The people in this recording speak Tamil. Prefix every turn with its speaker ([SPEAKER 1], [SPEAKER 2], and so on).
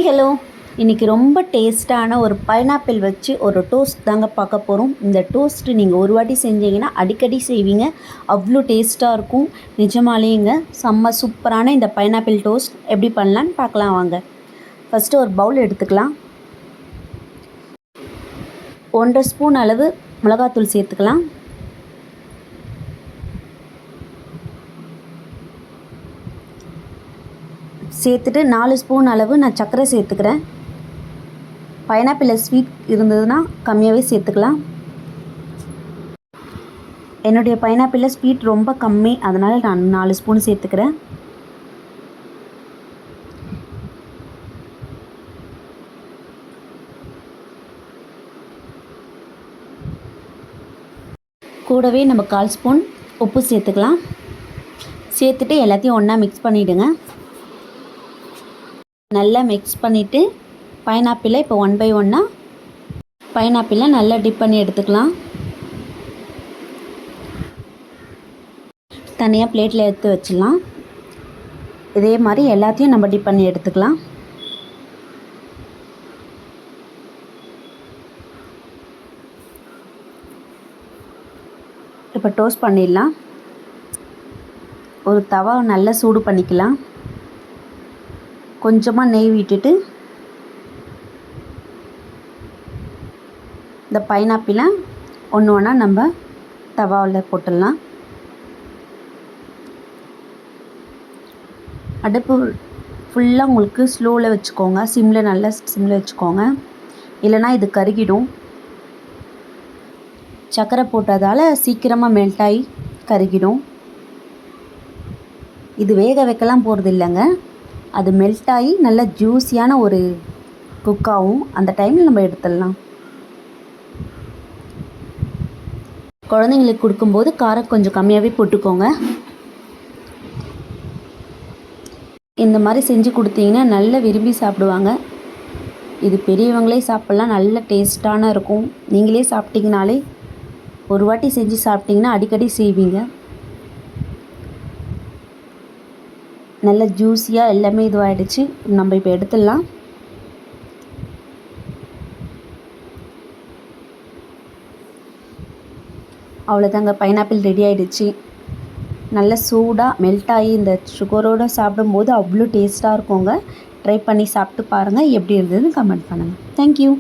[SPEAKER 1] ஹலோ, இன்றைக்கி ரொம்ப டேஸ்ட்டான ஒரு பைனாப்பிள் வச்சு ஒரு டோஸ்ட் தாங்க பார்க்க போகிறோம். இந்த டோஸ்ட்டு நீங்கள் ஒரு வாட்டி செஞ்சீங்கன்னா அடிக்கடி செய்வீங்க. அவ்வளோ டேஸ்ட்டாக இருக்கும். நிஜமாலேங்க செம்ம சூப்பரான இந்த பைனாப்பிள் டோஸ்ட் எப்படி பண்ணலான்னு பார்க்கலாம் வாங்க. ஃபஸ்ட்டு ஒரு பவுல் எடுத்துக்கலாம். 1.5 ஸ்பூன் அளவு மிளகாத்தூள் சேர்த்துக்கலாம். சேர்த்துட்டு 4 ஸ்பூன் அளவு நான் சர்க்கரை சேர்த்துக்கிறேன். பைனாப்பிளில் ஸ்வீட் இருந்ததுன்னா கம்மியாகவே சேர்த்துக்கலாம். என்னுடைய பைனாப்பிளில் ஸ்வீட் ரொம்ப கம்மி, அதனால் நான் 4 ஸ்பூன் சேர்த்துக்கிறேன். கூடவே நம்ம 1/4 ஸ்பூன் உப்பு சேர்த்துக்கலாம். சேர்த்துட்டு எல்லாத்தையும் ஒன்றா மிக்ஸ் பண்ணிவிடுங்க. நல்லா மிக்ஸ் பண்ணிவிட்டு பைனாப்பிளை இப்போ 1 பை 1 பைனாப்பிளை நல்லா டிப் பண்ணி எடுத்துக்கலாம். தனியாக பிளேட்டில் எடுத்து வச்சிடலாம். இதே மாதிரி எல்லாத்தையும் நம்ம டிப் பண்ணி எடுத்துக்கலாம். இப்போ டோஸ்ட் பண்ணிடலாம். ஒரு தவா நல்லா சூடு பண்ணிக்கலாம். கொஞ்சமாக நெய் விட்டுட்டு இந்த பைனாப்பிளை ஒன்று ஒன்றா நம்ம தவாவில் போட்டுடலாம். அடுப்பு ஃபுல்லாக உங்களுக்கு ஸ்லோவில் வச்சுக்கோங்க. நல்லா சிம்மில் வச்சுக்கோங்க, இல்லைனா இது கருகிடும். சர்க்கரை போட்டதால் சீக்கிரமாக மெல்ட் ஆகி கருகிடும். இது வேக வைக்கலாம் போகிறது இல்லைங்க, அது மெல்ட் ஆகி நல்ல ஜூஸியான ஒரு குக்காகும். அந்த டைமில் நம்ம எடுத்துடலாம். குழந்தைங்களுக்கு கொடுக்கும்போது காரம் கொஞ்சம் கம்மியாகவே போட்டுக்கோங்க. இந்த மாதிரி செஞ்சு கொடுத்தீங்கன்னா நல்லா விரும்பி சாப்பிடுவாங்க. இது பெரியவங்களே சாப்பிட்லாம், நல்ல டேஸ்ட்டான இருக்கும். நீங்களே சாப்பிட்டிங்கனாலே ஒரு வாட்டி செஞ்சு சாப்பிட்டிங்கன்னா அடிக்கடி செய்வீங்க. நல்ல ஜூஸியாக எல்லாமே இதுவாகிடுச்சு. நம்ம இப்போ எடுத்துடலாம். அவ்வளோதாங்க, பைனாப்பிள் ரெடி ஆகிடுச்சு. நல்ல சூடாக மெல்ட் ஆகி இந்த சுகரோடு சாப்பிடும்போது அவ்வளோ டேஸ்ட்டாக இருக்குங்க. ட்ரை பண்ணி சாப்பிட்டு பாருங்கள். எப்படி இருந்ததுன்னு கமெண்ட் பண்ணுங்கள். தேங்க்யூ.